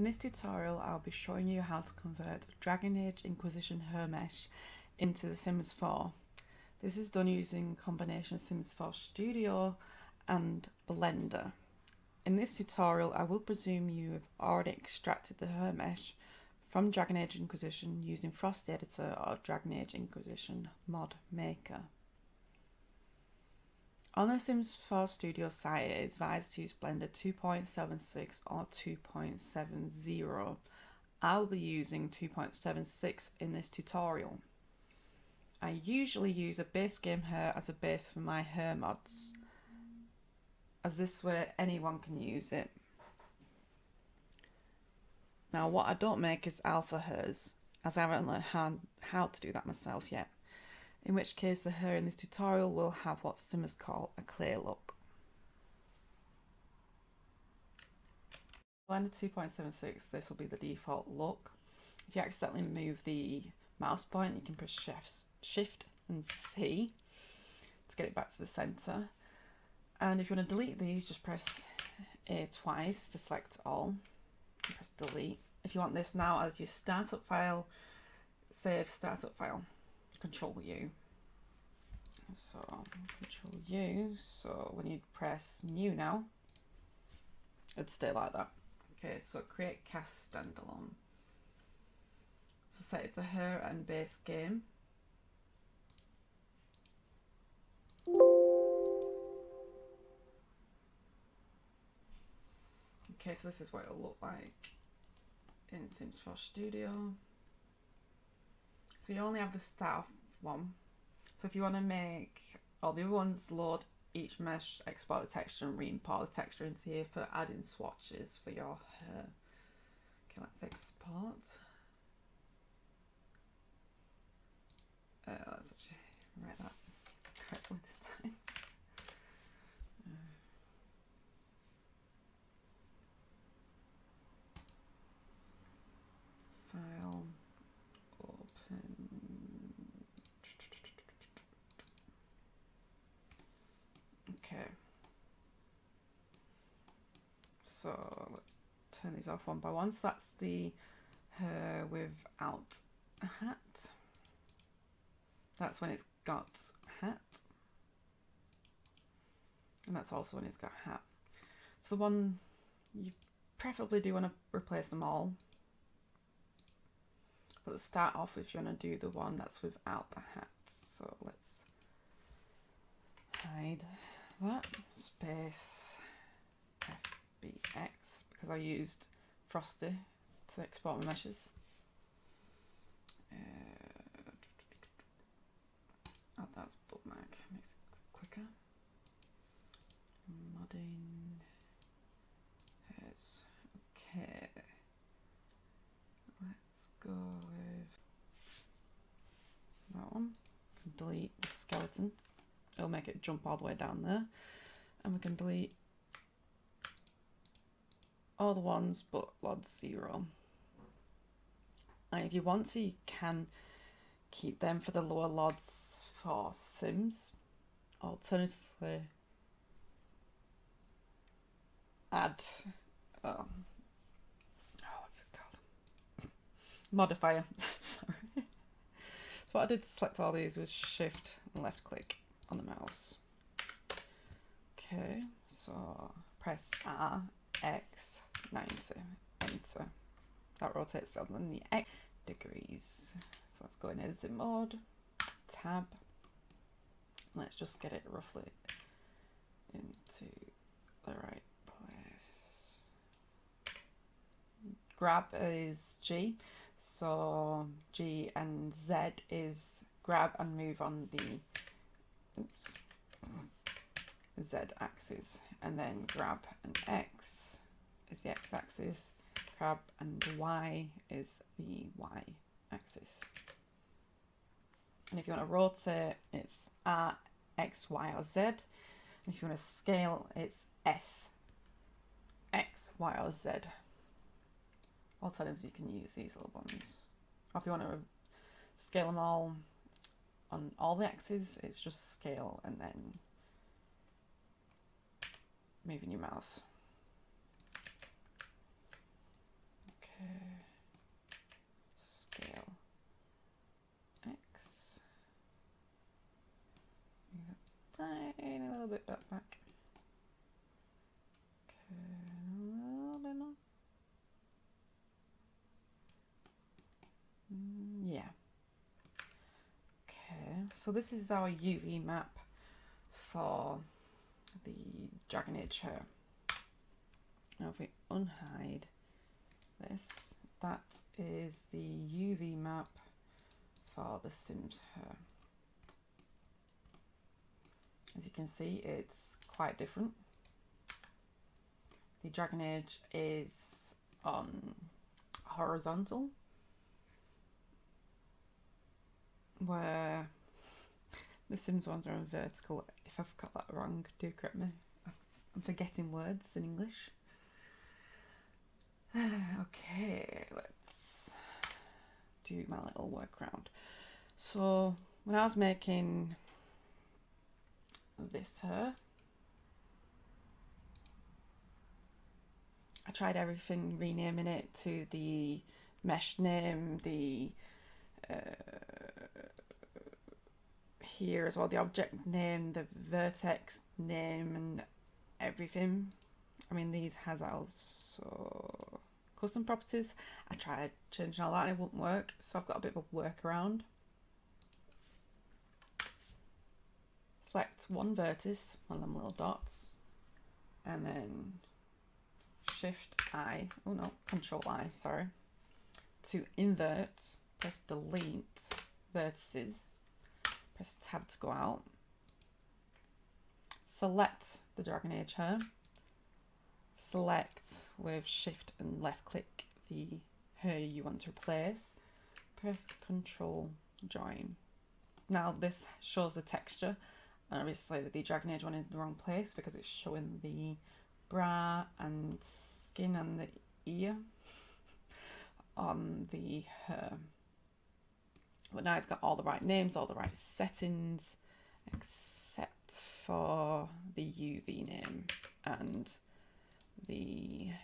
In this tutorial, I'll be showing you how to convert Dragon Age Inquisition hair mesh into the Sims 4. This is done using a combination of Sims 4 Studio and Blender. In this tutorial, I will presume you have already extracted the hair mesh from Dragon Age Inquisition using Frost Editor or Dragon Age Inquisition Mod Maker. On the Sims 4 Studio site, it is advised to use Blender 2.76 or 2.70. I'll be using 2.76 in this tutorial. I usually use a base game hair as a base for my hair mods, as this way anyone can use it. Now what I don't make is alpha hairs, as I haven't learned how to do that myself yet, in which case the hair in this tutorial will have what Simmers call a clear look. Blender 2.76, this will be the default look. If you accidentally move the mouse point, you can press Shift and C to get it back to the center. And if you want to delete these, just press A twice to select all. Press delete. If you want this now as your startup file, save startup file. Control U. So Control U. So when you press new now, it'd stay like that. Okay, so create cast standalone. So set it to hair and base game. Okay, so this is what it'll look like in Sims 4 Studio. So you only have the start one. So if you want to make all the other ones, load each mesh, export the texture and re-import the texture into here for adding swatches for your hair. Okay, let's export. Let's actually write that correctly this time. File, open. Okay. So let's turn these off one by one. So that's the hair without a hat. That's when it's got hat. And that's also when it's got hat. So the one you preferably do want to replace them all. But let's start off if you want to do the one that's without the hat. So let's hide that, space FBX, because I used Frosty to export my meshes. Add that as bookmark, makes it quicker. Modding hairs. Okay. Let's go with that one. Delete the skeleton. It'll make it jump all the way down there. And we can delete all the ones but Lord 0. And if you want to, you can keep them for the lower Lords for Sims. Alternatively, add what's it called? Modifier. Sorry. So what I did to select all these was Shift and left click on the mouse. Okay, so press R, X, 90, enter. That rotates on the X degrees. So let's go in editing mode, tab. Let's just get it roughly into the right place. Grab is G, so G and Z is grab and move on the Z axis, and then grab and X is the X axis, grab and Y is the Y axis. And if you want to rotate, it's R, X, Y, or Z. And if you want to scale, it's S, X, Y, or Z. Alternatively, you can use these little ones. Or if you want to scale them all on all the axes, it's just scale and then moving your mouse. bit back. Okay, I don't know. Yeah. Okay, so this is our UV map for the Dragon Age hair. Now if we unhide this, that is the UV map for the Sims hair. As you can see, it's quite different. The Dragon Age is on horizontal, where the Sims ones are on vertical. If I've got that wrong, do correct me. I'm forgetting words in English. Okay, let's do my little workaround. So when I was making this hair, I tried everything, renaming it to the mesh name, the here as well, the object name, the vertex name, and everything. I mean, these has also custom properties. I tried changing all that and it wouldn't work, so I've got a bit of a workaround. Select one vertex, one of them little dots, and then Shift I, oh no, Control I, sorry, to invert. Press delete vertices, press tab to go out, select the Dragon Age hair, select with Shift and left click the hair you want to replace, press Control Join. Now this shows the texture, and obviously the Dragon Age one is in the wrong place because it's showing the bra and skin and the ear on the hair. But now it's got all the right names, all the right settings, except for the UV name and these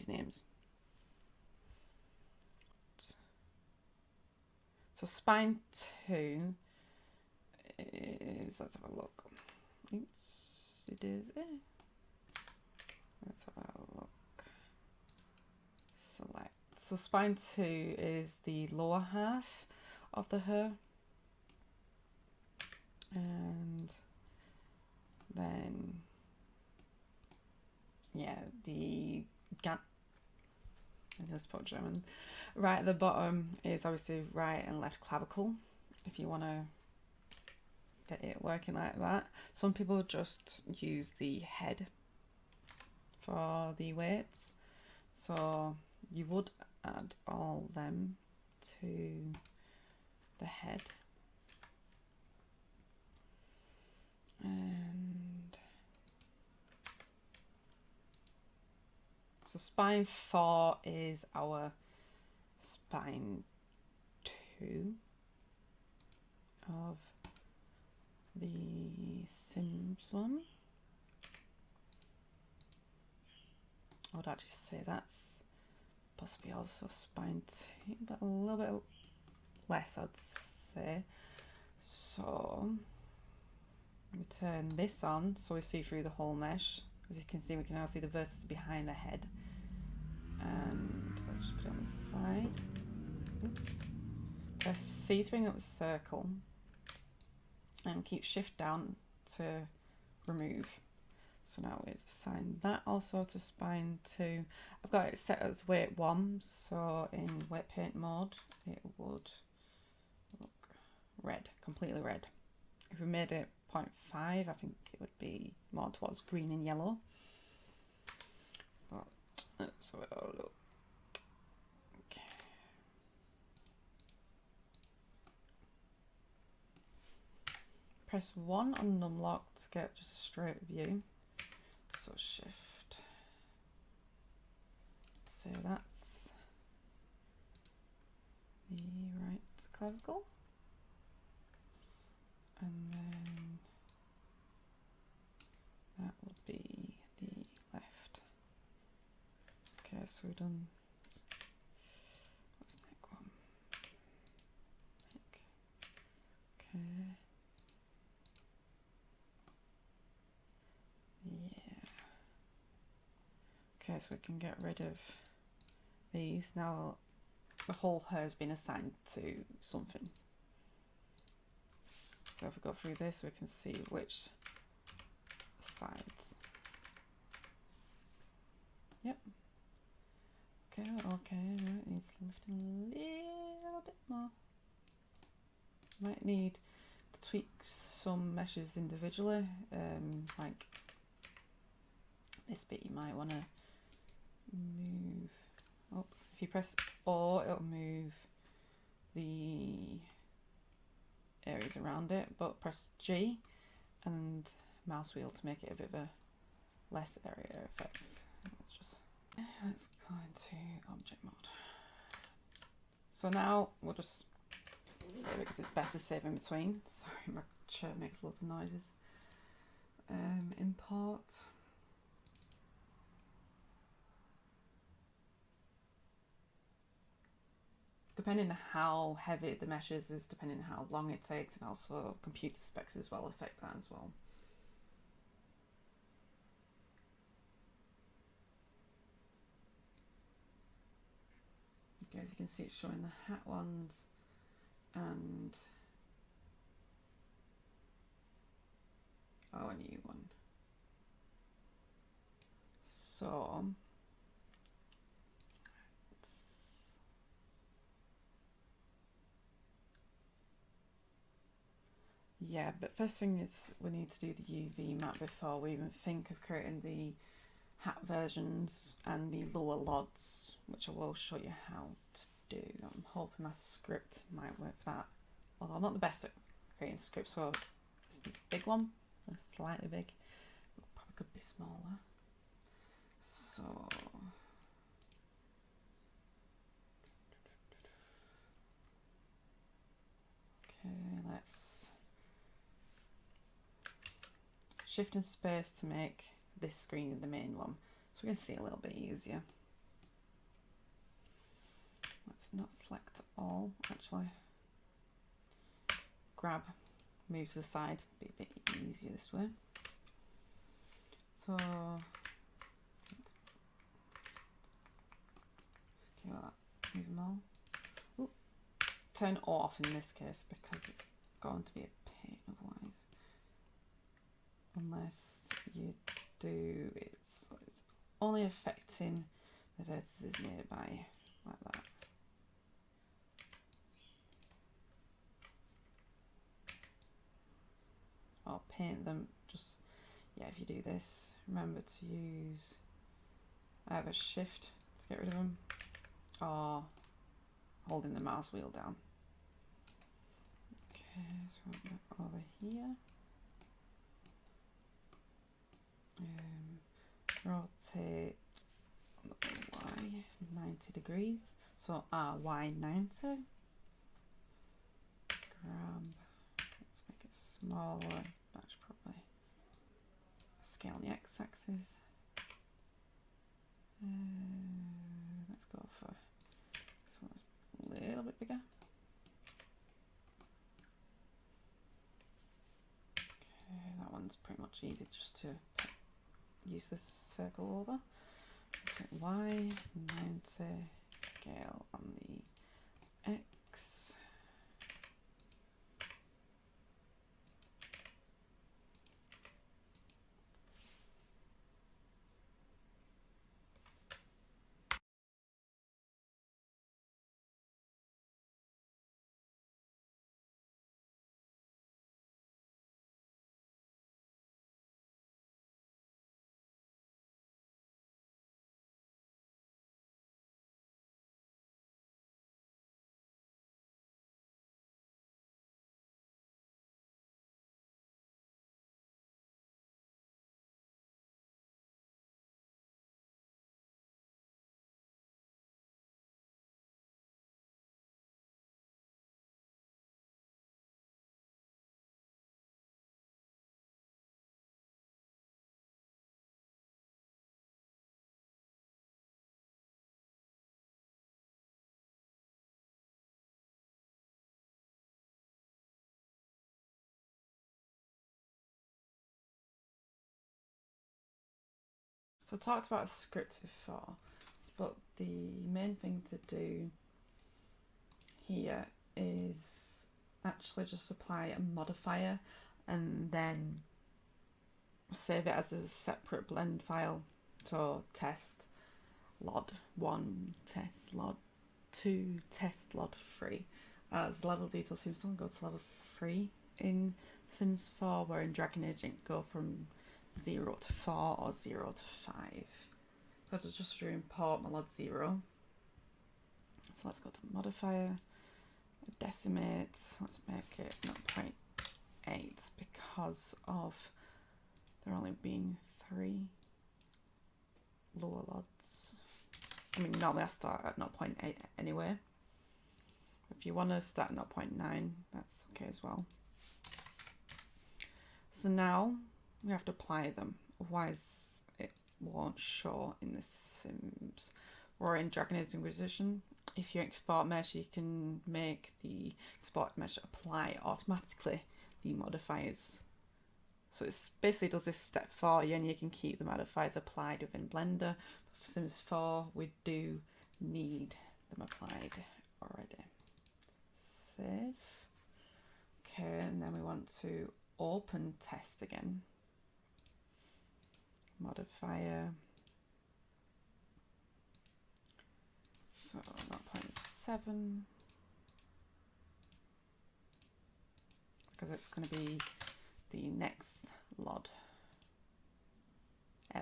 names. So spine 2 is, let's have a look. Oops, it is. Let's have a look. Select. So spine 2 is the lower half of the hair, and then yeah, the I just put German. Right at the bottom is obviously right and left clavicle, if you want to get it working like that. Some people just use the head for the weights, so you would add all them to the head. And so spine 4 is our spine 2 of the Sims one. I would actually say that's possibly also spine 2, but a little bit less, I'd say. So we turn this on so we see through the whole mesh. As you can see, we can now see the vertex behind the head. And let's just put it on the side. Oops. Press C to bring up the circle, and keep Shift down to remove. So now we assign that also to spine 2. I've got it set as weight 1, so in wet paint mode it would look red, completely red. If we made it 0.5, I think it would be more towards green and yellow. But let's have a look. Okay. Press 1 on numlock to get just a straight view. So Shift. So that's the right clavicle. And then that would be the left. Okay, so we've done, what's the next one? Okay, so we can get rid of these. Now the whole hair has been assigned to something. So if we go through this, we can see which sides. Yep. Okay, right, needs lifting a little bit more. Might need to tweak some meshes individually, like this bit you might want to move up. If you press O, it'll move the areas around it, but press G and mouse wheel to make it a bit of a less area effects. Let's go into object mode. So now we'll just save it because it's best to save in between. Sorry, my chair makes lots of noises. Import. Depending on how heavy the mesh is depending on how long it takes, and also computer specs as well affect that as well. Okay, as you can see, it's showing the hat ones and a new one. So yeah, but first thing is we need to do the UV map before we even think of creating the hat versions and the lower LODs, which I will show you how to do. I'm hoping my script might work for that. Although I'm not the best at creating scripts, so it's the big one, slightly big. Probably could be smaller. So okay, let's shift and space to make this screen the main one, so we can see a little bit easier. Let's not select all, actually. Grab, move to the side, be a bit easier this way. So okay, well, that, move them all. Ooh. Turn off in this case because it's going to be a pain otherwise. Unless you do, it's only affecting the vertices nearby, like that. Or paint them, just, yeah, if you do this, remember to use either shift to get rid of them, or holding the mouse wheel down. Okay, so we'll go over here. Rotate Y 90 degrees, so Y 90. Grab, let's make it smaller, that's probably scale on the x-axis. Let's go for this one that's a little bit bigger. Okay, that one's pretty much easy just to use this circle over. Take Y 90, scale on the X. So I talked about a script before, but the main thing to do here is actually just apply a modifier and then save it as a separate blend file. So test LOD 1, test LOD 2, test LOD 3. As level detail Sims don't go to level 3 in Sims 4, where in Dragon Age it go from 0 to 4 or 0 to 5. So to just import my LOD 0. So let's go to modifier, decimate, let's make it 0.8 because of there only being 3 lower LODs. I mean, normally I start at 0.8 anyway. If you want to start at 0.9, that's okay as well. So now we have to apply them, otherwise it won't show in the Sims. Or in Dragon Age Inquisition, if you export mesh, you can make the export mesh apply automatically the modifiers. So it basically does this step for you, and you can keep the modifiers applied within Blender. For Sims 4, we do need them applied already. Save. Okay, and then we want to open test again. Modifier. So 0.7. Because it's going to be the next LOD.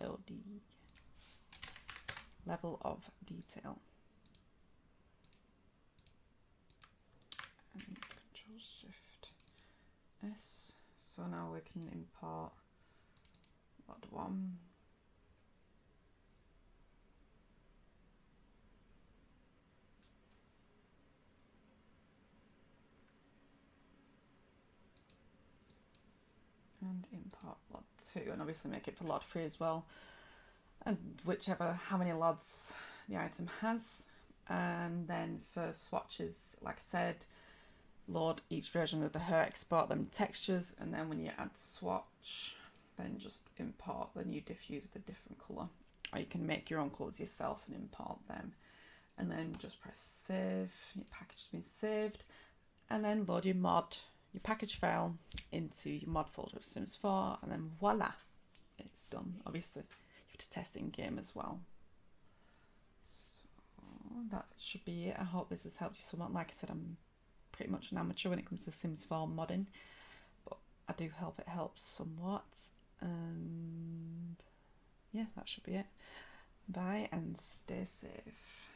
LOD. Level of detail. And Control Shift S. So now we can import LOD 1. And import LOD 2, and obviously make it for LOD 3 as well, and how many LODs the item has. And then for swatches, like I said, load each version of the hair, export them textures, and then when you add swatch, then just import the new diffuse with a different colour, or you can make your own colours yourself and import them, and then just press save. Your package has been saved, and then load your package file into your mod folder of Sims 4, and then voila, it's done. Obviously you have to test it in game as well. So that should be it. I hope this has helped you somewhat. Like I said, I'm pretty much an amateur when it comes to Sims 4 modding, but I do hope it helps somewhat. And yeah, that should be it. Bye and stay safe.